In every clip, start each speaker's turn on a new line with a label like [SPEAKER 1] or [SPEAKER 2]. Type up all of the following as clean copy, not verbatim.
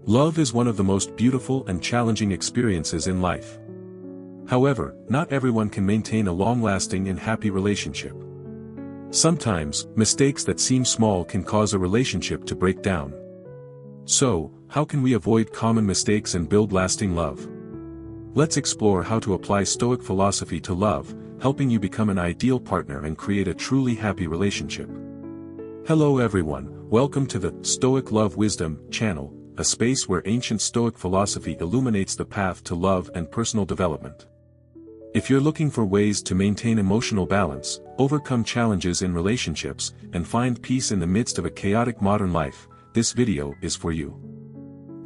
[SPEAKER 1] Love is one of the most beautiful and challenging experiences in life. However, not everyone can maintain a long-lasting and happy relationship. Sometimes, mistakes that seem small can cause a relationship to break down. So, how can we avoid common mistakes and build lasting love? Let's explore how to apply Stoic philosophy to love, helping you become an ideal partner and create a truly happy relationship. Hello everyone, welcome to the Stoic Love Wisdom channel, a space where ancient Stoic philosophy illuminates the path to love and personal development. If you're looking for ways to maintain emotional balance, overcome challenges in relationships, and find peace in the midst of a chaotic modern life, this video is for you.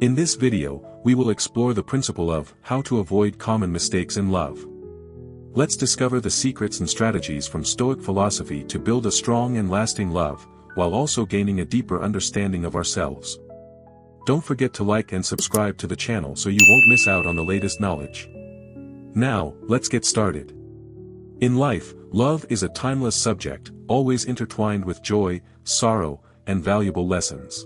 [SPEAKER 1] In this video, we will explore the principle of how to avoid common mistakes in love. Let's discover the secrets and strategies from Stoic philosophy to build a strong and lasting love, while also gaining a deeper understanding of ourselves. Don't forget to like and subscribe to the channel so you won't miss out on the latest knowledge. Now, let's get started. In life, love is a timeless subject, always intertwined with joy, sorrow, and valuable lessons.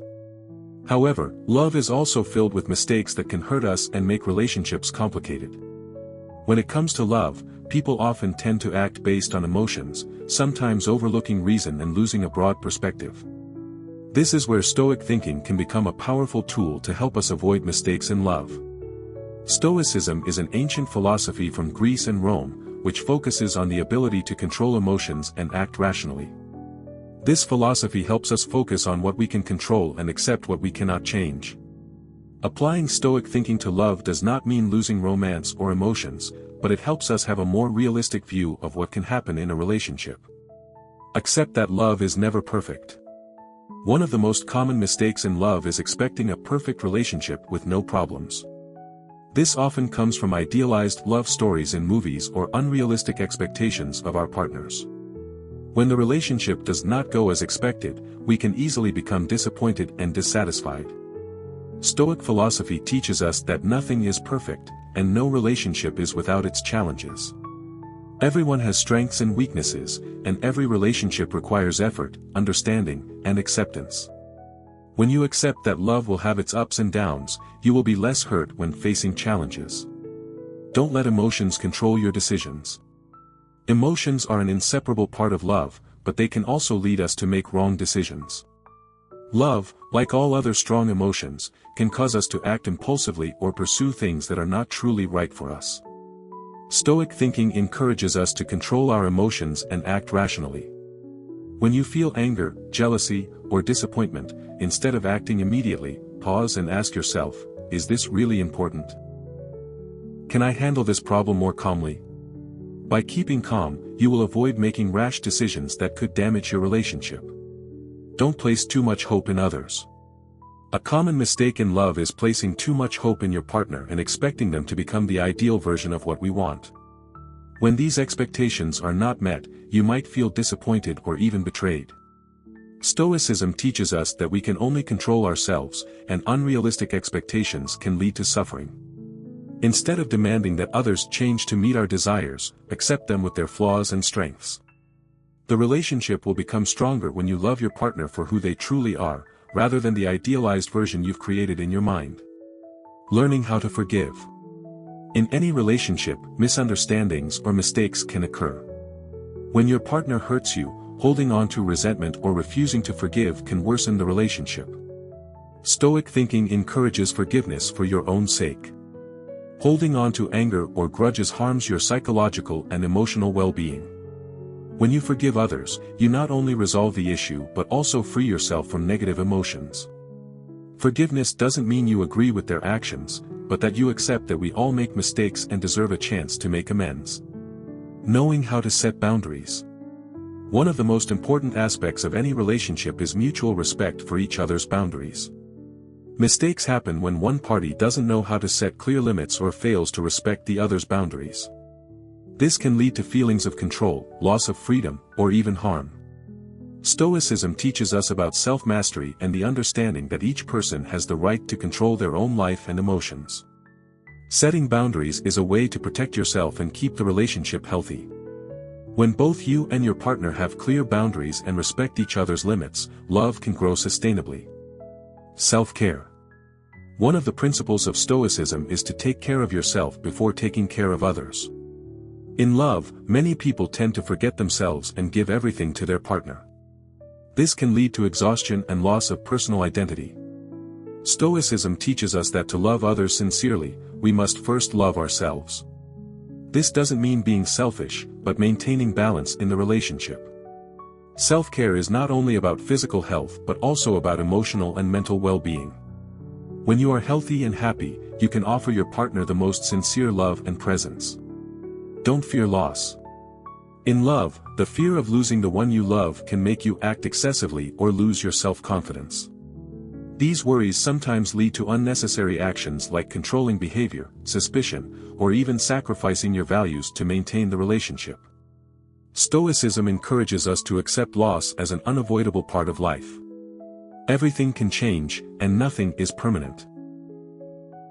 [SPEAKER 1] However, love is also filled with mistakes that can hurt us and make relationships complicated. When it comes to love, people often tend to act based on emotions, sometimes overlooking reason and losing a broad perspective. This is where Stoic thinking can become a powerful tool to help us avoid mistakes in love. Stoicism is an ancient philosophy from Greece and Rome, which focuses on the ability to control emotions and act rationally. This philosophy helps us focus on what we can control and accept what we cannot change. Applying Stoic thinking to love does not mean losing romance or emotions, but it helps us have a more realistic view of what can happen in a relationship. Accept that love is never perfect. One of the most common mistakes in love is expecting a perfect relationship with no problems. This often comes from idealized love stories in movies or unrealistic expectations of our partners. When the relationship does not go as expected, we can easily become disappointed and dissatisfied. Stoic philosophy teaches us that nothing is perfect, and no relationship is without its challenges. Everyone has strengths and weaknesses, and every relationship requires effort, understanding, and acceptance. When you accept that love will have its ups and downs, you will be less hurt when facing challenges. Don't let emotions control your decisions. Emotions are an inseparable part of love, but they can also lead us to make wrong decisions. Love, like all other strong emotions, can cause us to act impulsively or pursue things that are not truly right for us. Stoic thinking encourages us to control our emotions and act rationally. When you feel anger, jealousy, or disappointment, instead of acting immediately, pause and ask yourself, is this really important? Can I handle this problem more calmly? By keeping calm, you will avoid making rash decisions that could damage your relationship. Don't place too much hope in others. A common mistake in love is placing too much hope in your partner and expecting them to become the ideal version of what we want. When these expectations are not met, you might feel disappointed or even betrayed. Stoicism teaches us that we can only control ourselves, and unrealistic expectations can lead to suffering. Instead of demanding that others change to meet our desires, accept them with their flaws and strengths. The relationship will become stronger when you love your partner for who they truly are, rather than the idealized version you've created in your mind. Learning how to forgive. In any relationship, misunderstandings or mistakes can occur. When your partner hurts you, holding on to resentment or refusing to forgive can worsen the relationship. Stoic thinking encourages forgiveness for your own sake. Holding on to anger or grudges harms your psychological and emotional well-being. When you forgive others, you not only resolve the issue but also free yourself from negative emotions. Forgiveness doesn't mean you agree with their actions, but that you accept that we all make mistakes and deserve a chance to make amends. Knowing how to set boundaries. One of the most important aspects of any relationship is mutual respect for each other's boundaries. Mistakes happen when one party doesn't know how to set clear limits or fails to respect the other's boundaries. This can lead to feelings of control, loss of freedom, or even harm. Stoicism teaches us about self-mastery and the understanding that each person has the right to control their own life and emotions. Setting boundaries is a way to protect yourself and keep the relationship healthy. When both you and your partner have clear boundaries and respect each other's limits, love can grow sustainably. Self-care. One of the principles of Stoicism is to take care of yourself before taking care of others. In love, many people tend to forget themselves and give everything to their partner. This can lead to exhaustion and loss of personal identity. Stoicism teaches us that to love others sincerely, we must first love ourselves. This doesn't mean being selfish, but maintaining balance in the relationship. Self-care is not only about physical health but also about emotional and mental well-being. When you are healthy and happy, you can offer your partner the most sincere love and presence. Don't fear loss. In love, the fear of losing the one you love can make you act excessively or lose your self-confidence. These worries sometimes lead to unnecessary actions like controlling behavior, suspicion, or even sacrificing your values to maintain the relationship. Stoicism encourages us to accept loss as an unavoidable part of life. Everything can change, and nothing is permanent.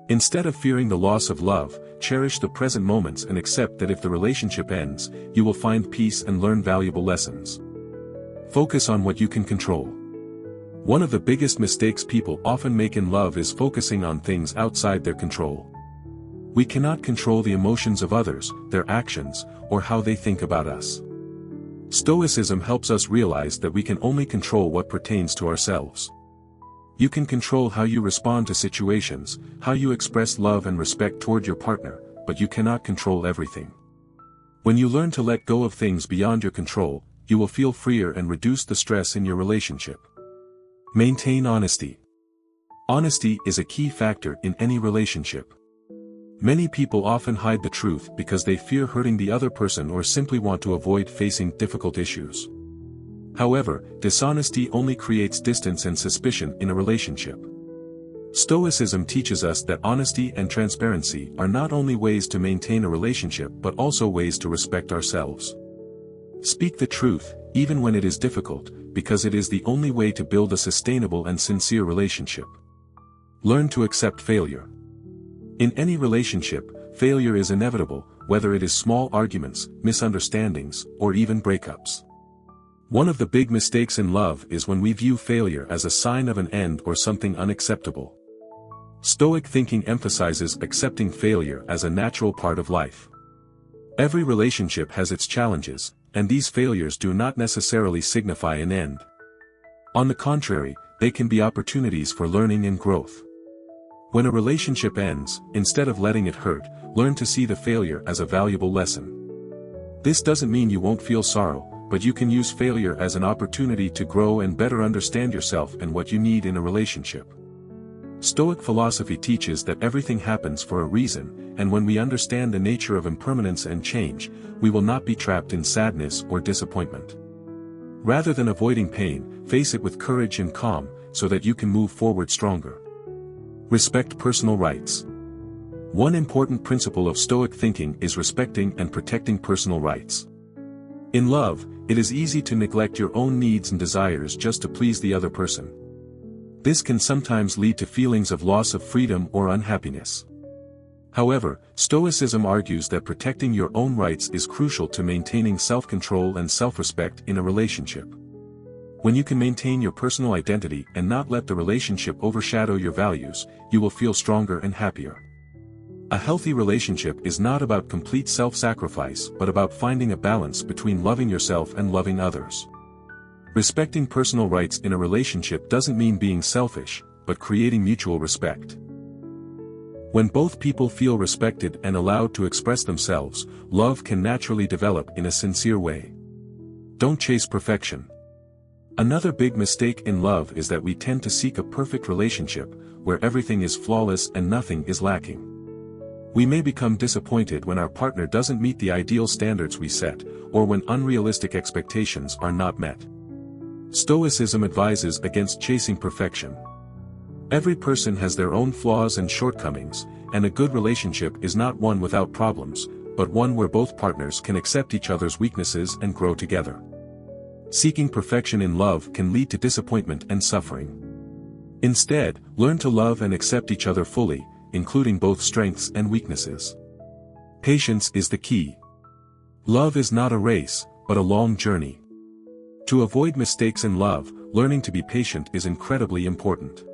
[SPEAKER 1] Instead of fearing the loss of love, cherish the present moments and accept that if the relationship ends, you will find peace and learn valuable lessons. Focus on what you can control. One of the biggest mistakes people often make in love is focusing on things outside their control. We cannot control the emotions of others, their actions, or how they think about us. Stoicism helps us realize that we can only control what pertains to ourselves. You can control how you respond to situations, how you express love and respect toward your partner, but you cannot control everything. When you learn to let go of things beyond your control, you will feel freer and reduce the stress in your relationship. Maintain honesty. Honesty is a key factor in any relationship. Many people often hide the truth because they fear hurting the other person or simply want to avoid facing difficult issues. However, dishonesty only creates distance and suspicion in a relationship. Stoicism teaches us that honesty and transparency are not only ways to maintain a relationship but also ways to respect ourselves. Speak the truth, even when it is difficult, because it is the only way to build a sustainable and sincere relationship. Learn to accept failure. In any relationship, failure is inevitable, whether it is small arguments, misunderstandings, or even breakups. One of the big mistakes in love is when we view failure as a sign of an end or something unacceptable. Stoic thinking emphasizes accepting failure as a natural part of life. Every relationship has its challenges, and these failures do not necessarily signify an end. On the contrary, they can be opportunities for learning and growth. When a relationship ends, instead of letting it hurt, learn to see the failure as a valuable lesson. This doesn't mean you won't feel sorrow, but you can use failure as an opportunity to grow and better understand yourself and what you need in a relationship. Stoic philosophy teaches that everything happens for a reason, and when we understand the nature of impermanence and change, we will not be trapped in sadness or disappointment. Rather than avoiding pain, face it with courage and calm, so that you can move forward stronger. Respect personal rights. One important principle of Stoic thinking is respecting and protecting personal rights. In love, it is easy to neglect your own needs and desires just to please the other person. This can sometimes lead to feelings of loss of freedom or unhappiness. However, Stoicism argues that protecting your own rights is crucial to maintaining self-control and self-respect in a relationship. When you can maintain your personal identity and not let the relationship overshadow your values, you will feel stronger and happier. A healthy relationship is not about complete self-sacrifice but about finding a balance between loving yourself and loving others. Respecting personal rights in a relationship doesn't mean being selfish, but creating mutual respect. When both people feel respected and allowed to express themselves, love can naturally develop in a sincere way. Don't chase perfection. Another big mistake in love is that we tend to seek a perfect relationship, where everything is flawless and nothing is lacking. We may become disappointed when our partner doesn't meet the ideal standards we set, or when unrealistic expectations are not met. Stoicism advises against chasing perfection. Every person has their own flaws and shortcomings, and a good relationship is not one without problems, but one where both partners can accept each other's weaknesses and grow together. Seeking perfection in love can lead to disappointment and suffering. Instead, learn to love and accept each other fully, including both strengths and weaknesses. Patience is the key. Love is not a race, but a long journey. To avoid mistakes in love, learning to be patient is incredibly important.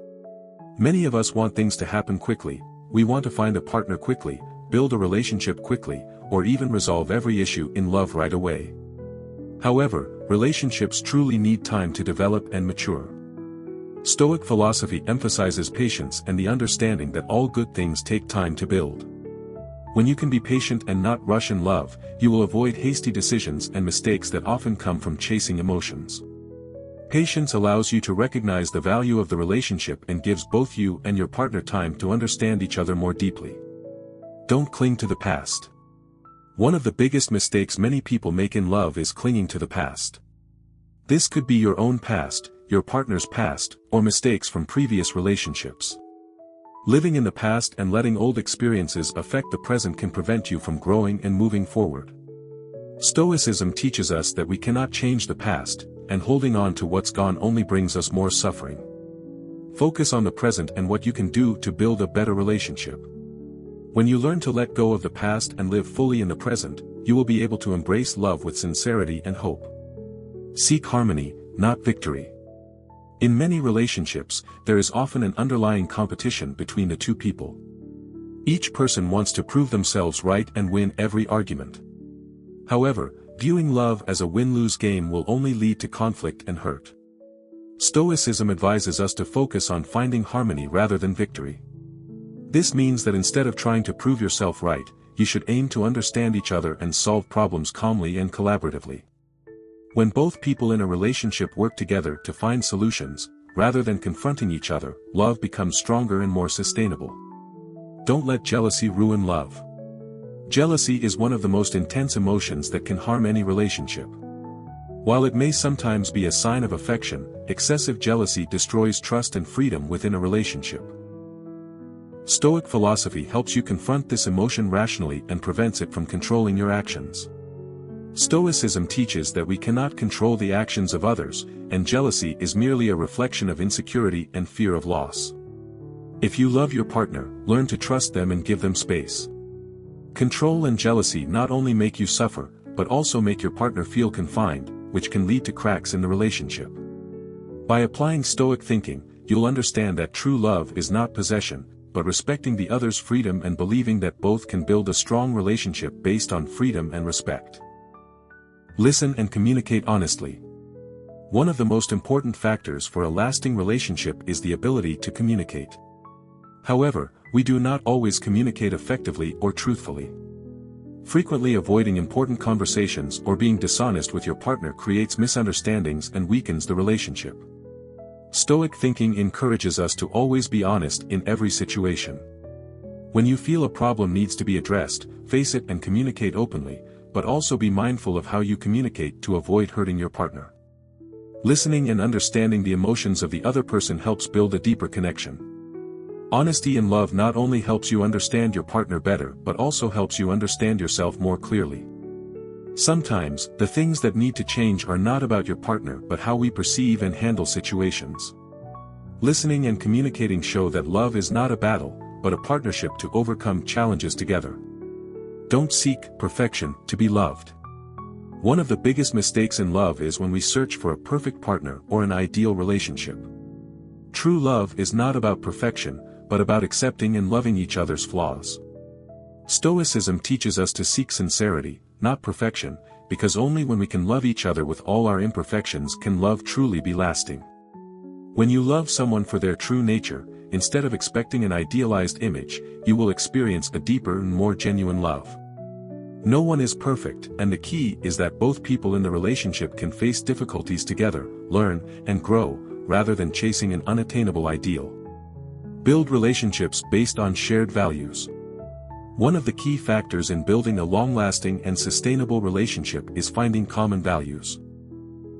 [SPEAKER 1] Many of us want things to happen quickly. We want to find a partner quickly, build a relationship quickly, or even resolve every issue in love right away. However, relationships truly need time to develop and mature. Stoic philosophy emphasizes patience and the understanding that all good things take time to build. When you can be patient and not rush in love, you will avoid hasty decisions and mistakes that often come from chasing emotions. Patience allows you to recognize the value of the relationship and gives both you and your partner time to understand each other more deeply. Don't cling to the past. One of the biggest mistakes many people make in love is clinging to the past. This could be your own past, your partner's past, or mistakes from previous relationships. Living in the past and letting old experiences affect the present can prevent you from growing and moving forward. Stoicism teaches us that we cannot change the past, and holding on to what's gone only brings us more suffering. Focus on the present and what you can do to build a better relationship. When you learn to let go of the past and live fully in the present, you will be able to embrace love with sincerity and hope. Seek harmony, not victory. In many relationships, there is often an underlying competition between the two people. Each person wants to prove themselves right and win every argument. However, viewing love as a win-lose game will only lead to conflict and hurt. Stoicism advises us to focus on finding harmony rather than victory. This means that instead of trying to prove yourself right, you should aim to understand each other and solve problems calmly and collaboratively. When both people in a relationship work together to find solutions, rather than confronting each other, love becomes stronger and more sustainable. Don't let jealousy ruin love. Jealousy is one of the most intense emotions that can harm any relationship. While it may sometimes be a sign of affection, excessive jealousy destroys trust and freedom within a relationship. Stoic philosophy helps you confront this emotion rationally and prevents it from controlling your actions. Stoicism teaches that we cannot control the actions of others, and jealousy is merely a reflection of insecurity and fear of loss. If you love your partner, learn to trust them and give them space. Control and jealousy not only make you suffer, but also make your partner feel confined, which can lead to cracks in the relationship. By applying Stoic thinking, you'll understand that true love is not possession, but respecting the other's freedom and believing that both can build a strong relationship based on freedom and respect. Listen and communicate honestly. One of the most important factors for a lasting relationship is the ability to communicate. However, we do not always communicate effectively or truthfully. Frequently avoiding important conversations or being dishonest with your partner creates misunderstandings and weakens the relationship. Stoic thinking encourages us to always be honest in every situation. When you feel a problem needs to be addressed, face it and communicate openly, but also be mindful of how you communicate to avoid hurting your partner. Listening and understanding the emotions of the other person helps build a deeper connection. Honesty in love not only helps you understand your partner better but also helps you understand yourself more clearly. Sometimes, the things that need to change are not about your partner but how we perceive and handle situations. Listening and communicating show that love is not a battle, but a partnership to overcome challenges together. Don't seek perfection to be loved. One of the biggest mistakes in love is when we search for a perfect partner or an ideal relationship. True love is not about perfection, but about accepting and loving each other's flaws. Stoicism teaches us to seek sincerity, not perfection, because only when we can love each other with all our imperfections can love truly be lasting. When you love someone for their true nature, instead of expecting an idealized image, you will experience a deeper and more genuine love. No one is perfect, and the key is that both people in the relationship can face difficulties together, learn, and grow, rather than chasing an unattainable ideal. Build relationships based on shared values. One of the key factors in building a long-lasting and sustainable relationship is finding common values.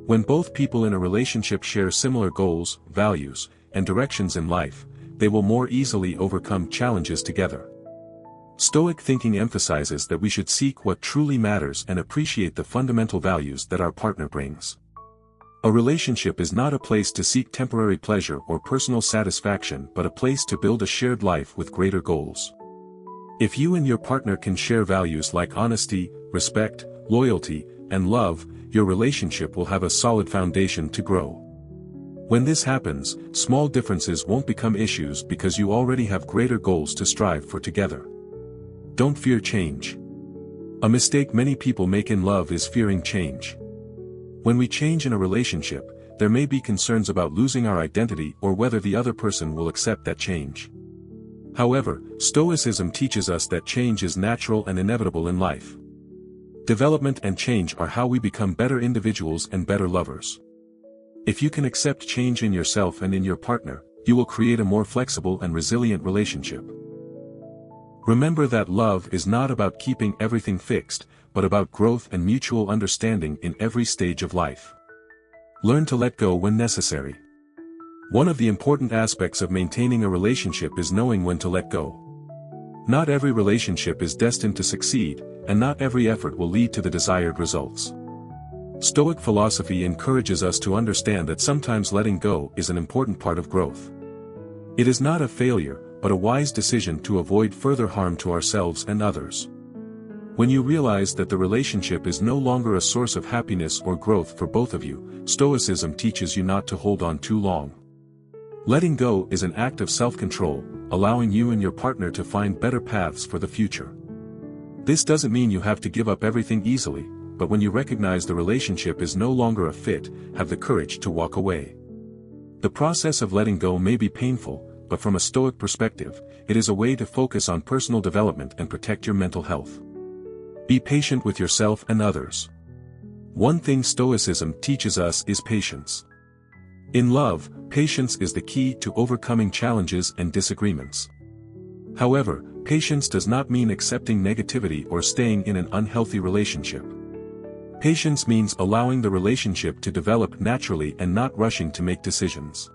[SPEAKER 1] When both people in a relationship share similar goals, values, and directions in life, they will more easily overcome challenges together. Stoic thinking emphasizes that we should seek what truly matters and appreciate the fundamental values that our partner brings. A relationship is not a place to seek temporary pleasure or personal satisfaction but a place to build a shared life with greater goals. If you and your partner can share values like honesty, respect, loyalty, and love, your relationship will have a solid foundation to grow. When this happens, small differences won't become issues because you already have greater goals to strive for together. Don't fear change. A mistake many people make in love is fearing change. When we change in a relationship, there may be concerns about losing our identity or whether the other person will accept that change. However, Stoicism teaches us that change is natural and inevitable in life. Development and change are how we become better individuals and better lovers. If you can accept change in yourself and in your partner, you will create a more flexible and resilient relationship. Remember that love is not about keeping everything fixed, but about growth and mutual understanding in every stage of life. Learn to let go when necessary. One of the important aspects of maintaining a relationship is knowing when to let go. Not every relationship is destined to succeed, and not every effort will lead to the desired results. Stoic philosophy encourages us to understand that sometimes letting go is an important part of growth. It is not a failure, but a wise decision to avoid further harm to ourselves and others. When you realize that the relationship is no longer a source of happiness or growth for both of you, Stoicism teaches you not to hold on too long. Letting go is an act of self-control, allowing you and your partner to find better paths for the future. This doesn't mean you have to give up everything easily, but when you recognize the relationship is no longer a fit, have the courage to walk away. The process of letting go may be painful, but from a Stoic perspective, it is a way to focus on personal development and protect your mental health. Be patient with yourself and others. One thing Stoicism teaches us is patience. In love, patience is the key to overcoming challenges and disagreements. However, patience does not mean accepting negativity or staying in an unhealthy relationship. Patience means allowing the relationship to develop naturally and not rushing to make decisions.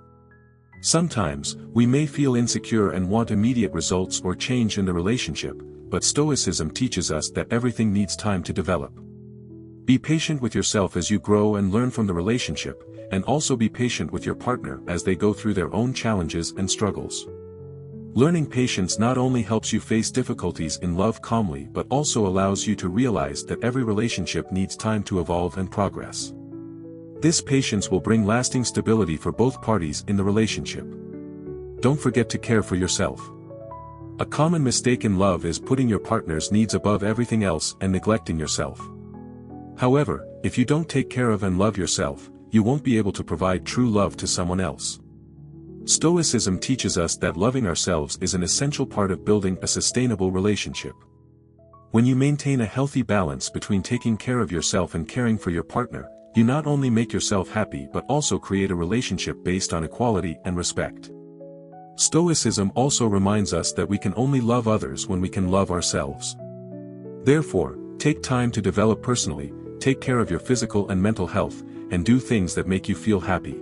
[SPEAKER 1] Sometimes, we may feel insecure and want immediate results or change in the relationship, but Stoicism teaches us that everything needs time to develop. Be patient with yourself as you grow and learn from the relationship, and also be patient with your partner as they go through their own challenges and struggles. Learning patience not only helps you face difficulties in love calmly but also allows you to realize that every relationship needs time to evolve and progress. This patience will bring lasting stability for both parties in the relationship. Don't forget to care for yourself. A common mistake in love is putting your partner's needs above everything else and neglecting yourself. However, if you don't take care of and love yourself, you won't be able to provide true love to someone else. Stoicism teaches us that loving ourselves is an essential part of building a sustainable relationship. When you maintain a healthy balance between taking care of yourself and caring for your partner, you not only make yourself happy but also create a relationship based on equality and respect. Stoicism also reminds us that we can only love others when we can love ourselves. Therefore, take time to develop personally, take care of your physical and mental health, and do things that make you feel happy.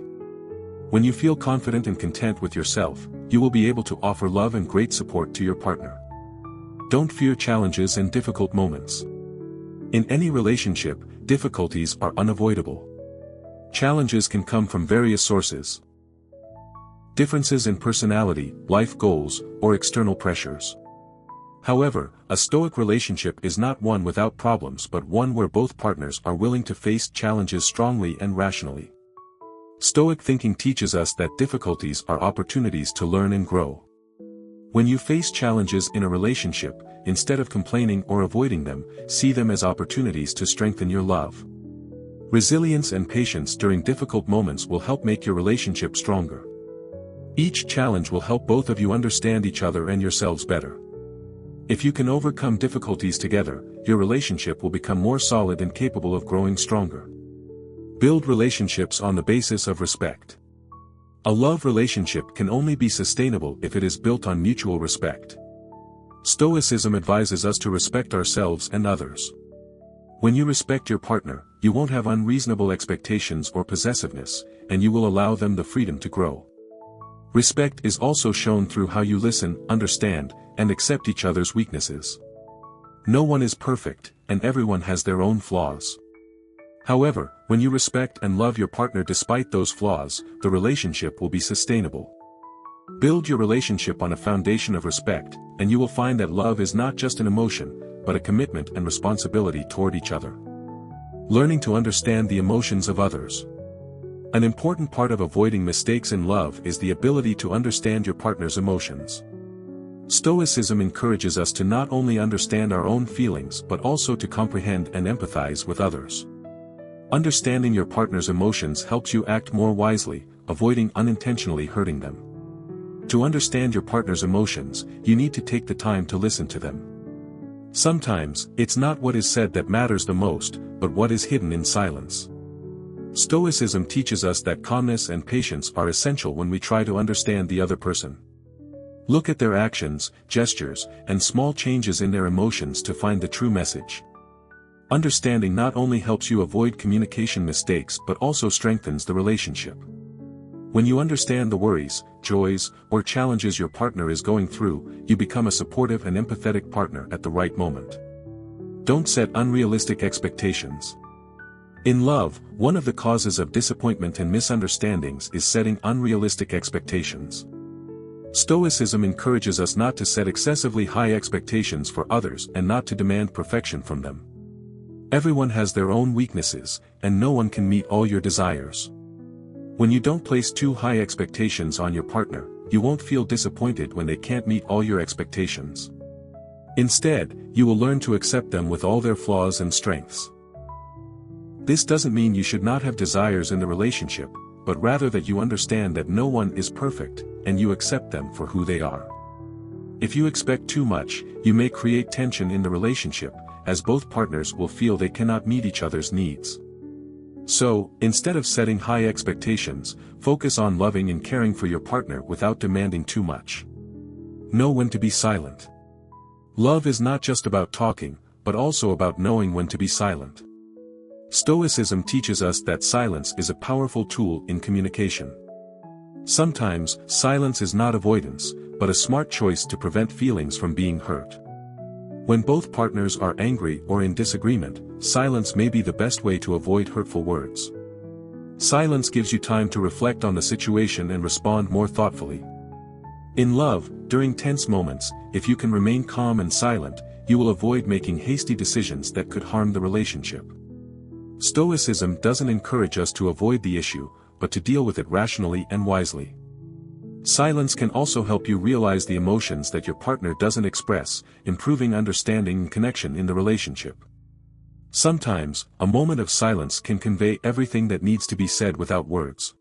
[SPEAKER 1] When you feel confident and content with yourself, you will be able to offer love and great support to your partner. Don't fear challenges and difficult moments. In any relationship, difficulties are unavoidable. Challenges can come from various sources. Differences in personality, life goals, or external pressures. However, a Stoic relationship is not one without problems but one where both partners are willing to face challenges strongly and rationally. Stoic thinking teaches us that difficulties are opportunities to learn and grow. When you face challenges in a relationship, instead of complaining or avoiding them, see them as opportunities to strengthen your love. Resilience and patience during difficult moments will help make your relationship stronger. Each challenge will help both of you understand each other and yourselves better. If you can overcome difficulties together, your relationship will become more solid and capable of growing stronger. Build relationships on the basis of respect. A love relationship can only be sustainable if it is built on mutual respect. Stoicism advises us to respect ourselves and others. When you respect your partner, you won't have unreasonable expectations or possessiveness, and you will allow them the freedom to grow. Respect is also shown through how you listen, understand, and accept each other's weaknesses. No one is perfect, and everyone has their own flaws. However, when you respect and love your partner despite those flaws, the relationship will be sustainable. Build your relationship on a foundation of respect, and you will find that love is not just an emotion, but a commitment and responsibility toward each other. Learning to understand the emotions of others. An important part of avoiding mistakes in love is the ability to understand your partner's emotions. Stoicism encourages us to not only understand our own feelings but also to comprehend and empathize with others. Understanding your partner's emotions helps you act more wisely, avoiding unintentionally hurting them. To understand your partner's emotions, you need to take the time to listen to them. Sometimes, it's not what is said that matters the most, but what is hidden in silence. Stoicism teaches us that calmness and patience are essential when we try to understand the other person. Look at their actions, gestures, and small changes in their emotions to find the true message. Understanding not only helps you avoid communication mistakes but also strengthens the relationship. When you understand the worries, joys, or challenges your partner is going through, you become a supportive and empathetic partner at the right moment. Don't set unrealistic expectations. In love, one of the causes of disappointment and misunderstandings is setting unrealistic expectations. Stoicism encourages us not to set excessively high expectations for others and not to demand perfection from them. Everyone has their own weaknesses, and no one can meet all your desires. When you don't place too high expectations on your partner, you won't feel disappointed when they can't meet all your expectations. Instead, you will learn to accept them with all their flaws and strengths. This doesn't mean you should not have desires in the relationship, but rather that you understand that no one is perfect, and you accept them for who they are. If you expect too much, you may create tension in the relationship, as both partners will feel they cannot meet each other's needs. So, instead of setting high expectations, focus on loving and caring for your partner without demanding too much. Know when to be silent. Love is not just about talking, but also about knowing when to be silent. Stoicism teaches us that silence is a powerful tool in communication. Sometimes, silence is not avoidance, but a smart choice to prevent feelings from being hurt. When both partners are angry or in disagreement, silence may be the best way to avoid hurtful words. Silence gives you time to reflect on the situation and respond more thoughtfully. In love, during tense moments, if you can remain calm and silent, you will avoid making hasty decisions that could harm the relationship. Stoicism doesn't encourage us to avoid the issue, but to deal with it rationally and wisely. Silence can also help you realize the emotions that your partner doesn't express, improving understanding and connection in the relationship. Sometimes, a moment of silence can convey everything that needs to be said without words.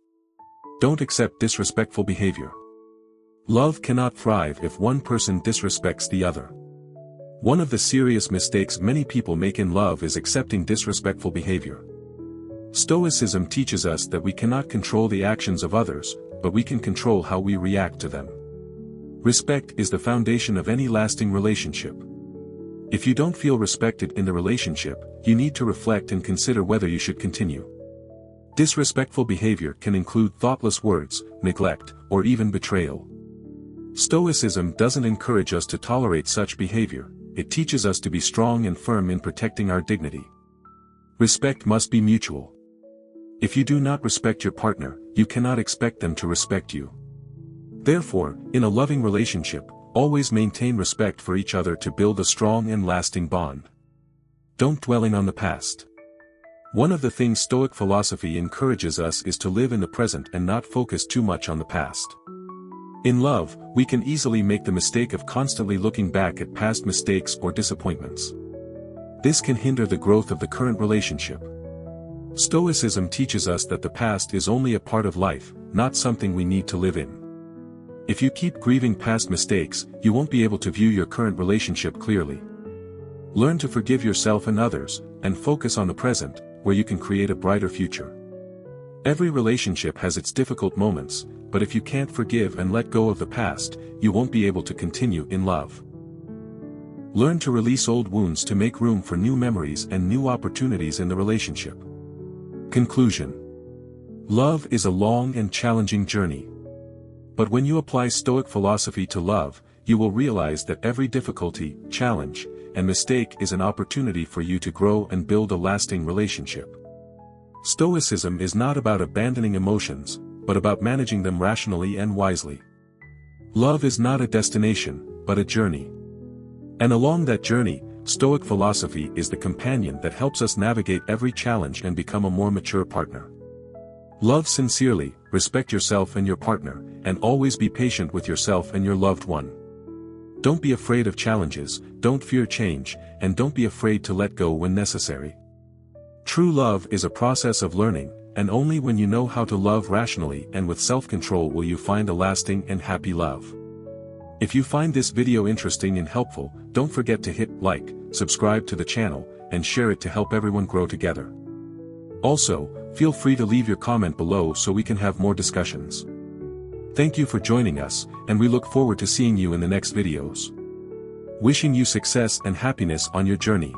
[SPEAKER 1] Don't accept disrespectful behavior. Love cannot thrive if one person disrespects the other. One of the serious mistakes many people make in love is accepting disrespectful behavior. Stoicism teaches us that we cannot control the actions of others, but we can control how we react to them. Respect is the foundation of any lasting relationship. If you don't feel respected in the relationship, you need to reflect and consider whether you should continue. Disrespectful behavior can include thoughtless words, neglect, or even betrayal. Stoicism doesn't encourage us to tolerate such behavior, it teaches us to be strong and firm in protecting our dignity. Respect must be mutual. If you do not respect your partner, you cannot expect them to respect you. Therefore, in a loving relationship, always maintain respect for each other to build a strong and lasting bond. Don't dwell on the past. One of the things Stoic philosophy encourages us is to live in the present and not focus too much on the past. In love, we can easily make the mistake of constantly looking back at past mistakes or disappointments. This can hinder the growth of the current relationship. Stoicism teaches us that the past is only a part of life, not something we need to live in. If you keep grieving past mistakes, you won't be able to view your current relationship clearly. Learn to forgive yourself and others, and focus on the present, where you can create a brighter future. Every relationship has its difficult moments, but if you can't forgive and let go of the past, you won't be able to continue in love. Learn to release old wounds to make room for new memories and new opportunities in the relationship. Conclusion. Love is a long and challenging journey. But when you apply Stoic philosophy to love, you will realize that every difficulty, challenge, and mistake is an opportunity for you to grow and build a lasting relationship. Stoicism is not about abandoning emotions, but about managing them rationally and wisely. Love is not a destination, but a journey. And along that journey, Stoic philosophy is the companion that helps us navigate every challenge and become a more mature partner. Love sincerely, respect yourself and your partner, and always be patient with yourself and your loved one. Don't be afraid of challenges, don't fear change, and don't be afraid to let go when necessary. True love is a process of learning, and only when you know how to love rationally and with self-control will you find a lasting and happy love. If you find this video interesting and helpful, don't forget to hit like, subscribe to the channel, and share it to help everyone grow together. Also, feel free to leave your comment below so we can have more discussions. Thank you for joining us, and we look forward to seeing you in the next videos. Wishing you success and happiness on your journey.